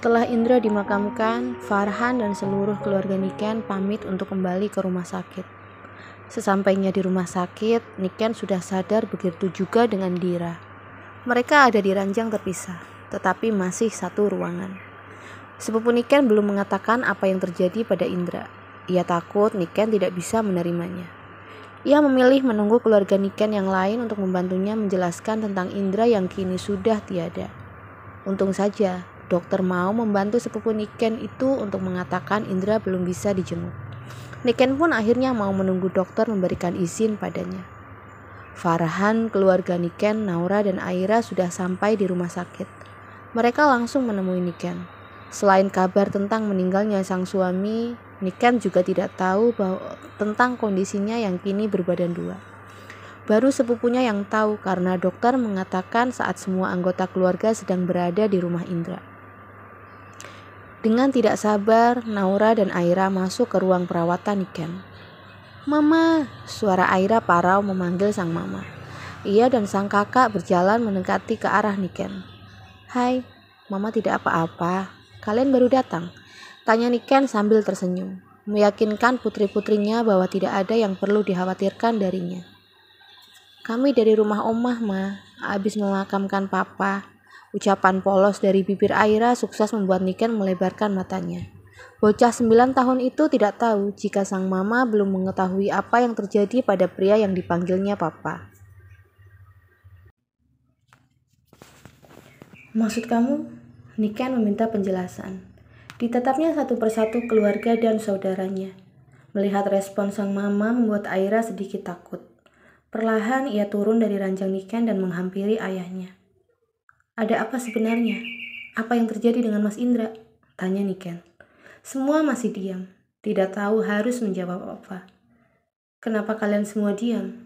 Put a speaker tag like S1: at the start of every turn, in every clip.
S1: Setelah Indra dimakamkan, Farhan dan seluruh keluarga Niken pamit untuk kembali ke rumah sakit. Sesampainya di rumah sakit, Niken sudah sadar, begitu juga dengan Dira. Mereka ada di ranjang terpisah, tetapi masih satu ruangan. Sepupu Niken belum mengatakan apa yang terjadi pada Indra. Ia takut Niken tidak bisa menerimanya. Ia memilih menunggu keluarga Niken yang lain untuk membantunya menjelaskan tentang Indra yang kini sudah tiada. Untung saja, dokter mau membantu sepupu Niken itu untuk mengatakan Indra belum bisa dijenguk. Niken pun akhirnya mau menunggu dokter memberikan izin padanya. Farhan, keluarga Niken, Naura, dan Aira sudah sampai di rumah sakit. Mereka langsung menemui Niken. Selain kabar tentang meninggalnya sang suami, Niken juga tidak tahu tentang kondisinya yang kini berbadan dua. Baru sepupunya yang tahu karena dokter mengatakan saat semua anggota keluarga sedang berada di rumah Indra. Dengan tidak sabar, Naura dan Aira masuk ke ruang perawatan Niken. "Mama!" Suara Aira parau memanggil sang mama. Ia dan sang kakak berjalan mendekati ke arah Niken. "Hai, Mama tidak apa-apa. Kalian baru datang?" Tanya Niken sambil tersenyum, meyakinkan putri-putrinya bahwa tidak ada yang perlu dikhawatirkan darinya. "Kami dari rumah Omah, Ma. Abis memakamkan Papa." Ucapan polos dari bibir Aira sukses membuat Niken melebarkan matanya. Bocah 9 tahun itu tidak tahu jika sang mama belum mengetahui apa yang terjadi pada pria yang dipanggilnya Papa. "Maksud kamu?" Niken meminta penjelasan. Ditatapnya satu persatu keluarga dan saudaranya. Melihat respon sang mama membuat Aira sedikit takut. Perlahan ia turun dari ranjang Niken dan menghampiri ayahnya. "Ada apa sebenarnya? Apa yang terjadi dengan Mas Indra?" tanya Niken. Semua masih diam, tidak tahu harus menjawab apa. "Kenapa kalian semua diam?"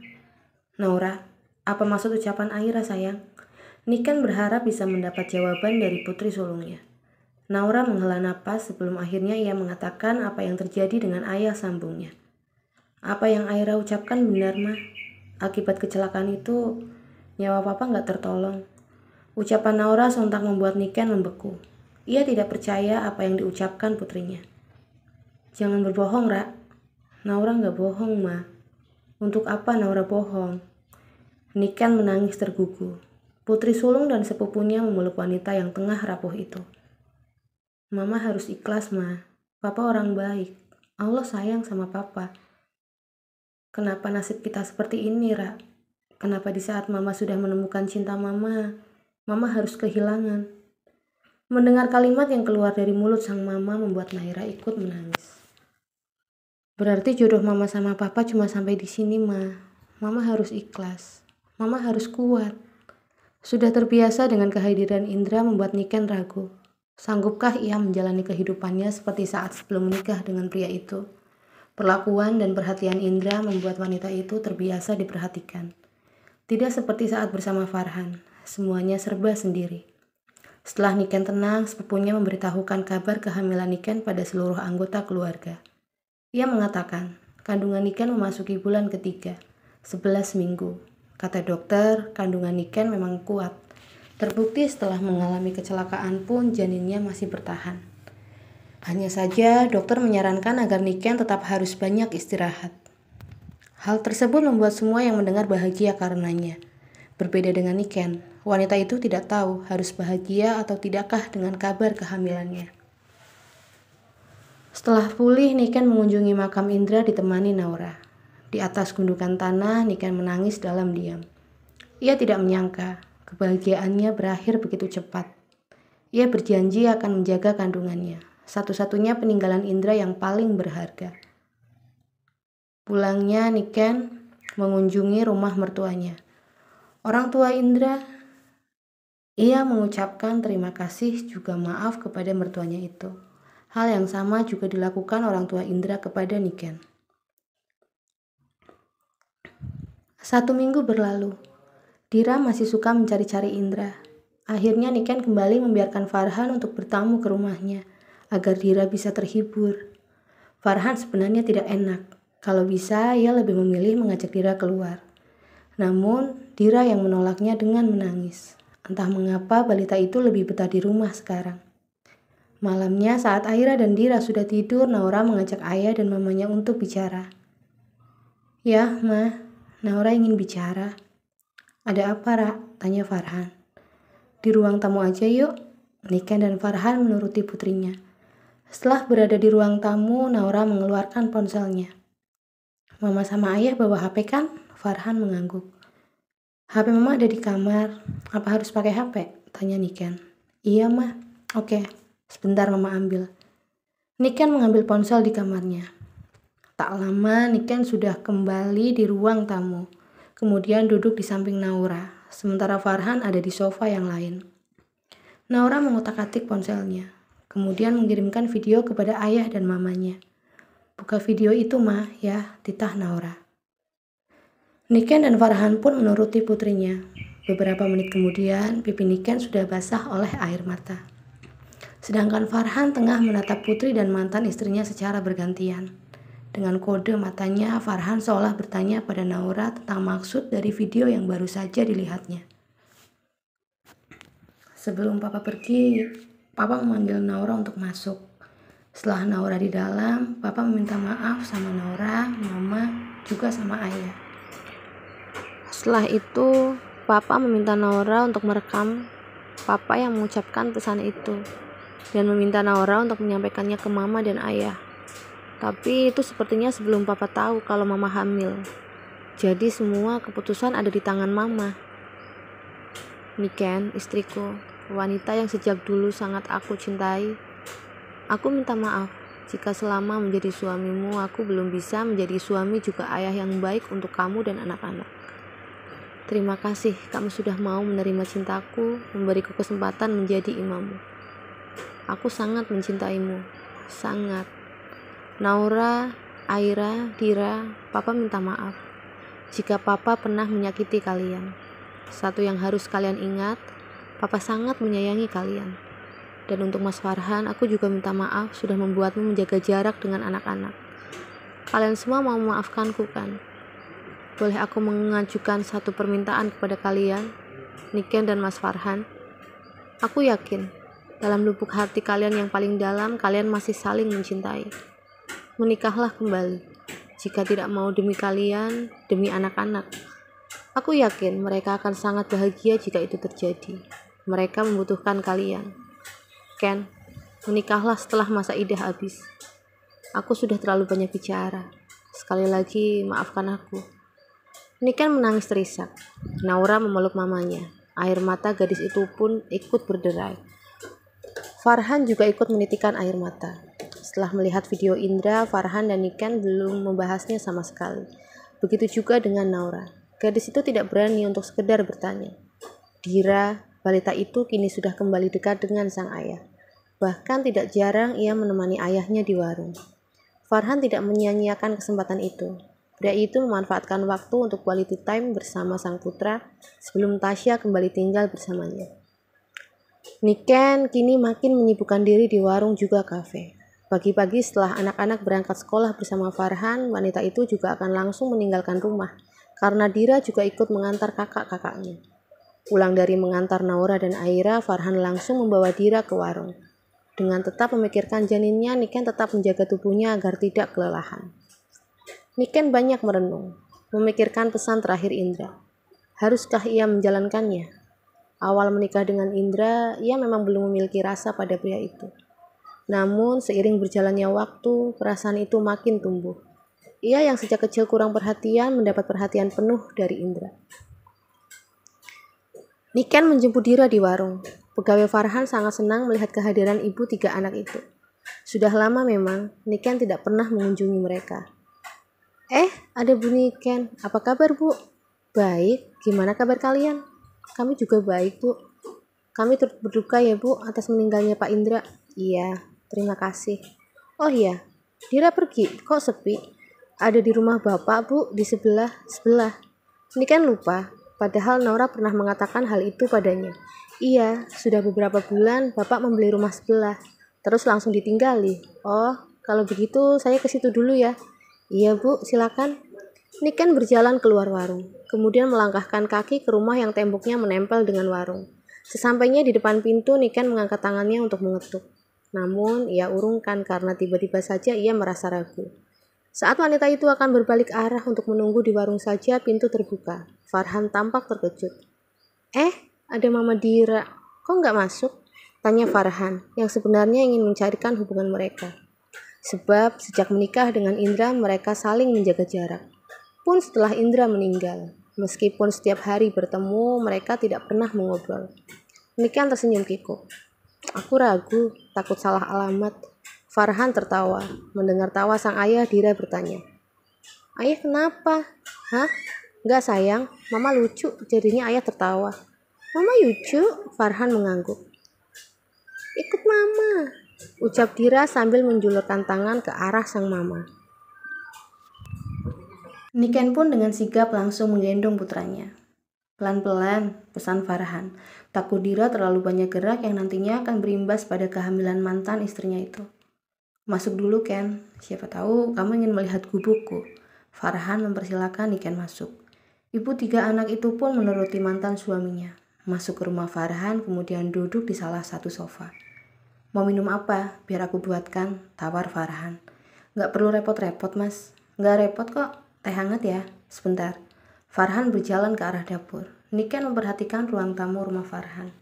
S1: "Naura, apa maksud ucapan Aira, sayang?" Niken berharap bisa mendapat jawaban dari putri sulungnya. Naura menghela napas sebelum akhirnya ia mengatakan apa yang terjadi dengan ayah sambungnya. "Apa yang Aira ucapkan benar, Ma. Akibat kecelakaan itu, nyawa Papa nggak tertolong." Ucapan Naura sontak membuat Niken membeku. Ia tidak percaya apa yang diucapkan putrinya. "Jangan berbohong, Ra." "Naura nggak bohong, Ma." "Untuk apa Naura bohong?" Niken menangis tergugu. Putri sulung dan sepupunya memeluk wanita yang tengah rapuh itu. "Mama harus ikhlas, Ma. Papa orang baik. Allah sayang sama Papa. Kenapa nasib kita seperti ini, Ra? Kenapa di saat Mama sudah menemukan cinta Mama harus kehilangan?" Mendengar kalimat yang keluar dari mulut sang mama membuat Naira ikut menangis. "Berarti jodoh Mama sama Papa cuma sampai di sini, Ma. Mama harus ikhlas. Mama harus kuat." Sudah terbiasa dengan kehadiran Indra membuat Niken ragu. Sanggupkah ia menjalani kehidupannya seperti saat sebelum menikah dengan pria itu? Perlakuan dan perhatian Indra membuat wanita itu terbiasa diperhatikan. Tidak seperti saat bersama Farhan, semuanya serba sendiri. Setelah Niken tenang, sepupunya memberitahukan kabar kehamilan Niken pada seluruh anggota keluarga. Ia mengatakan, kandungan Niken memasuki bulan ketiga, 11 minggu. Kata dokter, kandungan Niken memang kuat. Terbukti setelah mengalami kecelakaan pun janinnya masih bertahan. Hanya saja dokter menyarankan agar Niken tetap harus banyak istirahat. Hal tersebut membuat semua yang mendengar bahagia karenanya. Berbeda dengan Niken, wanita itu tidak tahu harus bahagia atau tidakkah dengan kabar kehamilannya. Setelah pulih, Niken mengunjungi makam Indra ditemani Naura. Di atas gundukan tanah, Niken menangis dalam diam. Ia tidak menyangka kebahagiaannya berakhir begitu cepat. Ia berjanji akan menjaga kandungannya, satu-satunya peninggalan Indra yang paling berharga. Pulangnya, Niken mengunjungi rumah mertuanya. Orang tua Indra, ia mengucapkan terima kasih juga maaf kepada mertuanya itu. Hal yang sama juga dilakukan orang tua Indra kepada Niken. 1 minggu berlalu. Dira masih suka mencari-cari Indra. Akhirnya Niken kembali membiarkan Farhan untuk bertamu ke rumahnya, agar Dira bisa terhibur. Farhan sebenarnya tidak enak. Kalau bisa, ia lebih memilih mengajak Dira keluar. Namun, Dira yang menolaknya dengan menangis. Entah mengapa balita itu lebih betah di rumah sekarang. Malamnya saat Aira dan Dira sudah tidur, Naura mengajak ayah dan mamanya untuk bicara. "Ya, Ma, Naura ingin bicara." "Ada apa, Ra?" tanya Farhan. "Di ruang tamu aja yuk." Niken dan Farhan menuruti putrinya. Setelah berada di ruang tamu, Naura mengeluarkan ponselnya. "Mama sama ayah bawa HP kan?" Farhan mengangguk. "HP Mama ada di kamar. Apa harus pakai HP?" tanya Niken. "Iya, Ma." "Oke, sebentar Mama ambil." Niken mengambil ponsel di kamarnya. Tak lama Niken sudah kembali di ruang tamu. Kemudian duduk di samping Naura, sementara Farhan ada di sofa yang lain. Naura mengutak-atik ponselnya, kemudian mengirimkan video kepada ayah dan mamanya. "Buka video itu, Ma, ya," titah Naura. Niken dan Farhan pun menuruti putrinya. Beberapa menit kemudian, pipi Niken sudah basah oleh air mata. Sedangkan Farhan tengah menatap putri dan mantan istrinya secara bergantian. Dengan kode matanya, Farhan seolah bertanya pada Naura tentang maksud dari video yang baru saja dilihatnya. Sebelum Papa pergi, Papa memanggil Naura untuk masuk. Setelah Naura di dalam, Papa meminta maaf sama Naura, Mama, juga sama Ayah. Setelah itu, Papa meminta Naura untuk merekam Papa yang mengucapkan pesan itu, dan meminta Naura untuk menyampaikannya ke Mama dan Ayah. Tapi itu sepertinya sebelum Papa tahu kalau Mama hamil. Jadi semua keputusan ada di tangan Mama. Niken, istriku, wanita yang sejak dulu sangat aku cintai. Aku minta maaf jika selama menjadi suamimu aku belum bisa menjadi suami juga ayah yang baik untuk kamu dan anak-anak. Terima kasih kamu sudah mau menerima cintaku, memberiku kesempatan menjadi imammu. Aku sangat mencintaimu, sangat. Naura, Aira, Dira, Papa minta maaf jika Papa pernah menyakiti kalian. Satu yang harus kalian ingat, Papa sangat menyayangi kalian. Dan untuk Mas Farhan, aku juga minta maaf sudah membuatmu menjaga jarak dengan anak-anak. Kalian semua mau memaafkanku kan? Boleh aku mengajukan satu permintaan kepada kalian, Niken dan Mas Farhan? Aku yakin, dalam lubuk hati kalian yang paling dalam, kalian masih saling mencintai. Menikahlah kembali, jika tidak mau demi kalian, demi anak-anak. Aku yakin mereka akan sangat bahagia jika itu terjadi. Mereka membutuhkan kalian. Ken, menikahlah setelah masa idah habis. Aku sudah terlalu banyak bicara. Sekali lagi, maafkan aku. Niken menangis terisak. Naura memeluk mamanya. Air mata gadis itu pun ikut berderai. Farhan juga ikut menitikkan air mata. Setelah melihat video Indra, Farhan dan Niken belum membahasnya sama sekali. Begitu juga dengan Naura. Gadis itu tidak berani untuk sekedar bertanya. Dira, balita itu kini sudah kembali dekat dengan sang ayah. Bahkan tidak jarang ia menemani ayahnya di warung. Farhan tidak menyia-nyiakan kesempatan itu. Pria itu memanfaatkan waktu untuk quality time bersama sang putra sebelum Tasya kembali tinggal bersamanya. Niken kini makin menyibukkan diri di warung juga kafe. Pagi-pagi setelah anak-anak berangkat sekolah bersama Farhan, wanita itu juga akan langsung meninggalkan rumah karena Dira juga ikut mengantar kakak-kakaknya. Pulang dari mengantar Naura dan Aira, Farhan langsung membawa Dira ke warung. Dengan tetap memikirkan janinnya, Niken tetap menjaga tubuhnya agar tidak kelelahan. Niken banyak merenung, memikirkan pesan terakhir Indra. Haruskah ia menjalankannya? Awal menikah dengan Indra, ia memang belum memiliki rasa pada pria itu. Namun, seiring berjalannya waktu, perasaan itu makin tumbuh. Ia yang sejak kecil kurang perhatian, mendapat perhatian penuh dari Indra. Niken menjemput Dira di warung. Pegawai Farhan sangat senang melihat kehadiran ibu 3 anak itu. Sudah lama memang, Niken tidak pernah mengunjungi mereka. Ada Bu Niken. Apa kabar, Bu? Baik, gimana kabar kalian? Kami juga baik, Bu. Kami turut berduka ya, Bu, atas meninggalnya Pak Indra. Iya, terima kasih. Oh iya, Dira pergi, kok sepi? Ada di rumah Bapak, Bu, di sebelah. Niken lupa, padahal Naura pernah mengatakan hal itu padanya. Iya, sudah beberapa bulan Bapak membeli rumah sebelah, terus langsung ditinggali. Oh, kalau begitu saya ke situ dulu ya. Iya, Bu, silakan. Niken berjalan keluar warung, kemudian melangkahkan kaki ke rumah yang temboknya menempel dengan warung. Sesampainya di depan pintu, Niken mengangkat tangannya untuk mengetuk. Namun ia urungkan karena tiba-tiba saja ia merasa ragu. Saat wanita itu akan berbalik arah untuk menunggu di warung saja, pintu terbuka. Farhan tampak terkejut. Ada Mama Dira. Kok nggak masuk? Tanya Farhan, yang sebenarnya ingin mencarikan hubungan mereka. Sebab sejak menikah dengan Indra, mereka saling menjaga jarak. Pun setelah Indra meninggal, meskipun setiap hari bertemu, mereka tidak pernah mengobrol. Niken tersenyum kikuk. Aku ragu, takut salah alamat. Farhan tertawa. Mendengar tawa sang ayah, Dira bertanya. Ayah kenapa? Hah? Enggak sayang, Mama lucu. Jadinya ayah tertawa. Mama lucu? Farhan mengangguk. Ikut Mama, ucap Dira sambil menjulurkan tangan ke arah sang mama. Niken pun dengan sigap langsung menggendong putranya. Pelan-pelan, pesan Farhan. Takut Dira terlalu banyak gerak yang nantinya akan berimbas pada kehamilan mantan istrinya itu. Masuk dulu, Ken. Siapa tahu kamu ingin melihat gubukku. Farhan mempersilakan Niken masuk. Ibu 3 anak itu pun menuruti mantan suaminya. Masuk ke rumah Farhan, kemudian duduk di salah satu sofa. Mau minum apa? Biar aku buatkan, tawar Farhan. Gak perlu repot-repot, Mas. Gak repot kok. Teh hangat ya. Sebentar. Farhan berjalan ke arah dapur. Niken memperhatikan ruang tamu rumah Farhan.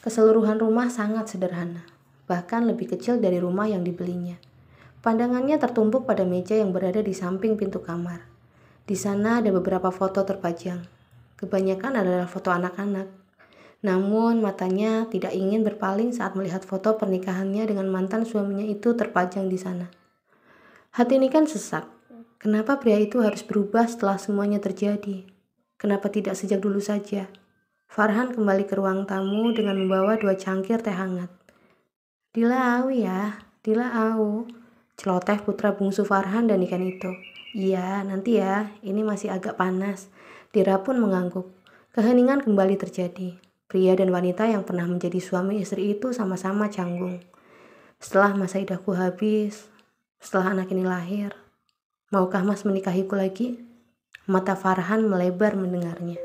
S1: Keseluruhan rumah sangat sederhana, bahkan lebih kecil dari rumah yang dibelinya. Pandangannya tertumpuk pada meja yang berada di samping pintu kamar. Di sana ada beberapa foto terpajang. Kebanyakan adalah foto anak-anak. Namun matanya tidak ingin berpaling saat melihat foto pernikahannya dengan mantan suaminya itu terpajang di sana. Hati Niken sesak. Kenapa pria itu harus berubah setelah semuanya terjadi? Kenapa tidak sejak dulu saja? Farhan kembali ke ruang tamu dengan membawa 2 cangkir teh hangat. Dilau ya, dilau. Celoteh putra bungsu Farhan dan Niken itu. Iya, nanti ya, ini masih agak panas. Dira pun mengangguk. Keheningan kembali terjadi. Pria dan wanita yang pernah menjadi suami istri itu sama-sama canggung. Setelah masa idahku habis, setelah anak ini lahir, maukah Mas menikahiku lagi? Mata Farhan melebar mendengarnya.